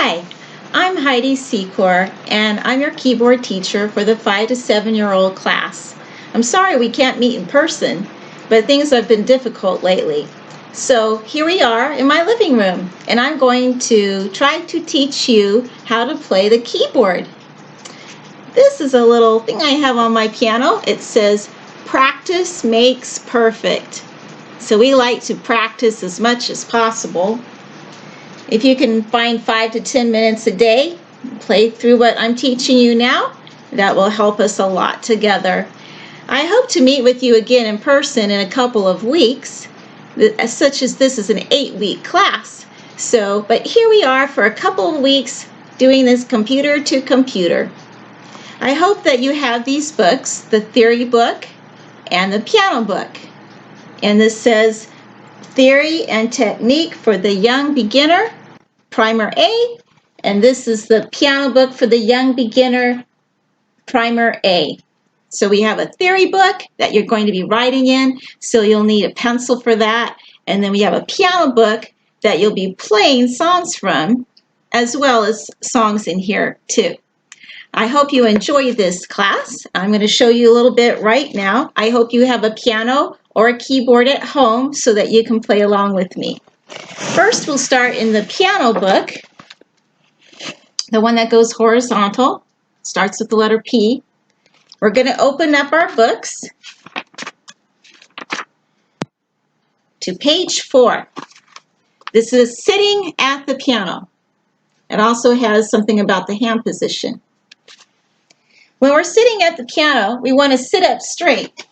Hi, I'm Heidi Secor, and I'm your keyboard teacher for the 5 to 7-year-old class. I'm sorry we can't meet in person, but things have been difficult lately. So here we are in my living room, and I'm going to try to teach you how to play the keyboard. This is a little thing I have on my piano. It says, "Practice makes perfect." So we like to practice as much as possible. If you can find 5 to 10 minutes a day, play through what I'm teaching you now, that will help us a lot together. I hope to meet with you again in person in a couple of weeks, such as this is an 8-week class. But here we are for a couple of weeks doing this computer to computer. I hope that you have these books, the theory book and the piano book. And this says Theory and Technique for the Young Beginner, Primer A, and this is the piano book for the young beginner, Primer A. So we have a theory book that you're going to be writing in, so you'll need a pencil for that. And then we have a piano book that you'll be playing songs from, as well as songs in here too. I hope you enjoy this class. I'm going to show you a little bit right now. I hope you have a piano or a keyboard at home so that you can play along with me. First, we'll start in the piano book, the one that goes horizontal, starts with the letter P. We're going to open up our books to page 4. This is sitting at the piano. It also has something about the hand position. When we're sitting at the piano, we want to sit up straight,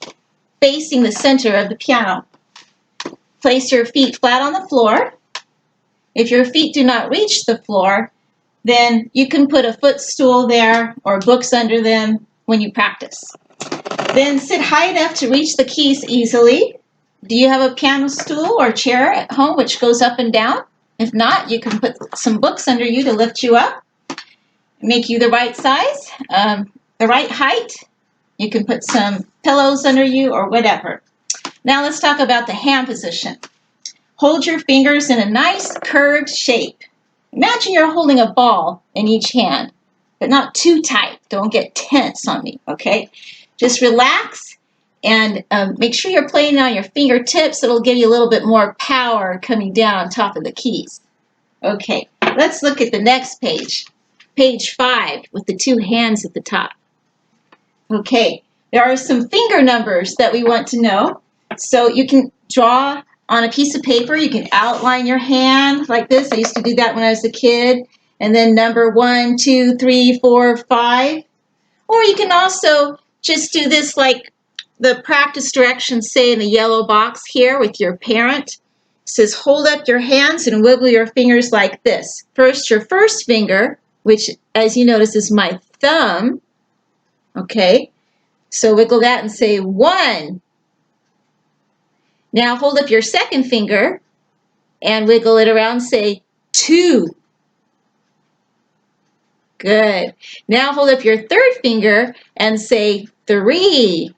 facing the center of the piano. Place your feet flat on the floor. If your feet do not reach the floor, then you can put a footstool there or books under them when you practice. Then sit high enough to reach the keys easily. Do you have a piano stool or chair at home which goes up and down? If not, you can put some books under you to lift you up, make you the right size, the right height. You can put some pillows under you or whatever. Now let's talk about the hand position. Hold your fingers in a nice curved shape. Imagine you're holding a ball in each hand, but not too tight. Don't get tense on me, okay? Just relax and make sure you're playing on your fingertips. It'll give you a little bit more power coming down on top of the keys. Okay, let's look at the next page. Page 5 with the 2 hands at the top. Okay, there are some finger numbers that we want to know. So you can draw on a piece of paper. You can outline your hand like this. I used to do that when I was a kid. And then number 1, 2, 3, 4, 5. Or you can also just do this like the practice directions say in the yellow box here with your parent. It says hold up your hands and wiggle your fingers like this. First, your first finger, which as you notice is my thumb. Okay, so wiggle that and say 1. Now hold up your second finger and wiggle it around, say 2. Good. Now hold up your third finger and say 3.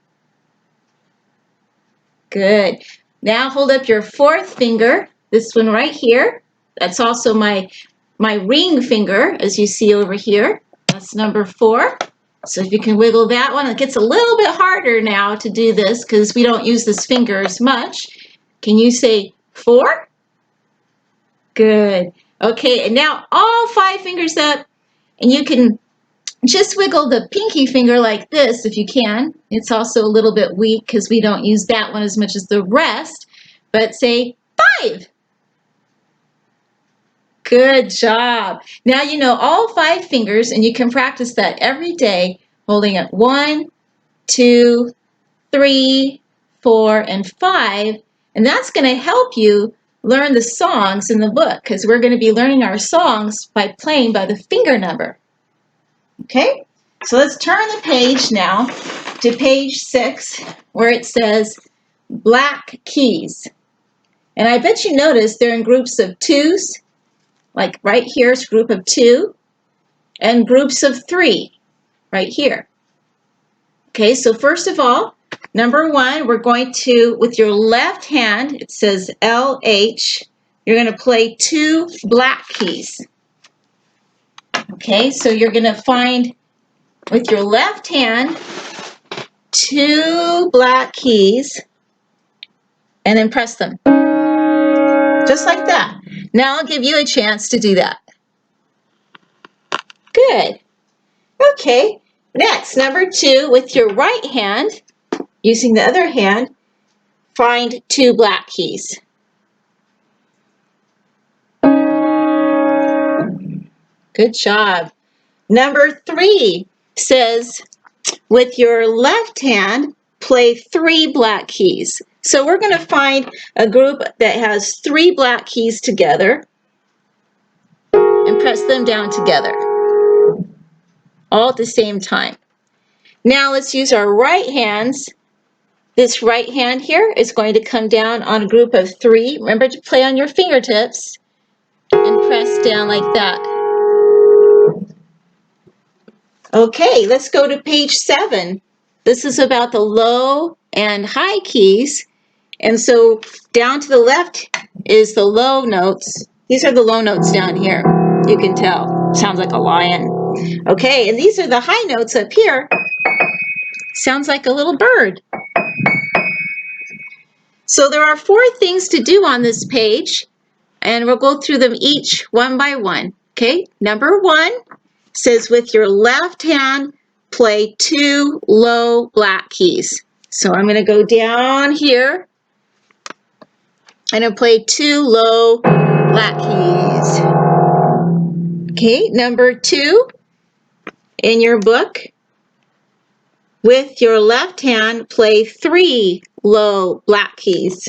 Good. Now hold up your fourth finger, this one right here. That's also my ring finger, as you see over here. That's number 4. So if you can wiggle that one, it gets a little bit harder now to do this because we don't use this finger as much. Can you say 4? Good. Okay, and now all 5 fingers up, and you can just wiggle the pinky finger like this if you can. It's also a little bit weak because we don't use that one as much as the rest, but say 5. Good job. Now you know all 5 fingers, and you can practice that every day, holding it 1, 2, 3, 4, and 5, and that's going to help you learn the songs in the book because we're going to be learning our songs by playing by the finger number. Okay, so let's turn the page now to page 6 where it says black keys. And I bet you notice they're in groups of 2s, like right here is a group of 2, and groups of 3 right here. Okay, so first of all, number 1, we're going to, with your left hand, it says LH, you're going to play 2 black keys. Okay, so you're going to find with your left hand 2 black keys and then press them. Just like that. Now I'll give you a chance to do that. Good. Okay, next, number 2, with your right hand, using the other hand, find 2 black keys. Good job. Number 3 says, with your left hand, play 3 black keys. So we're going to find a group that has 3 black keys together and press them down together, all at the same time. Now let's use our right hands. This right hand here is going to come down on a group of 3. Remember to play on your fingertips and press down like that. Okay, let's go to page 7. This is about the low and high keys. And so down to the left is the low notes. These are the low notes down here. You can tell. Sounds like a lion. Okay, and these are the high notes up here. Sounds like a little bird. So there are 4 things to do on this page, and we'll go through them each one by one. Okay, number 1 says with your left hand, play 2 low black keys. So I'm going to go down here and I'll play 2 low black keys. Okay, number 2 in your book, with your left hand, play 3 low black keys.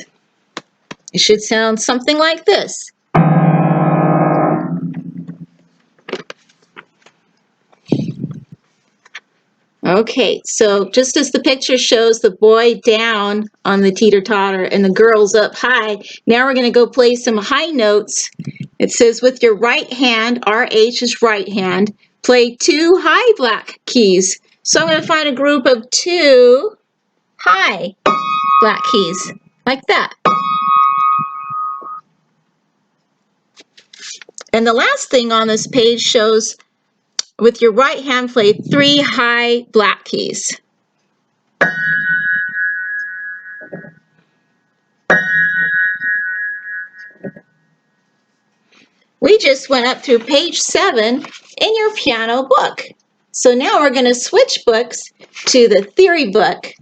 It should sound something like this. Okay, so just as the picture shows the boy down on the teeter-totter and the girls up high, now we're going to go play some high notes. It says with your right hand, RH is right hand, play 2 high black keys. So I'm going to find a group of 2 high black keys, like that. And the last thing on this page shows with your right hand, play 3 high black keys. We just went up through page 7 in your piano book. So now we're going to switch books to the theory book.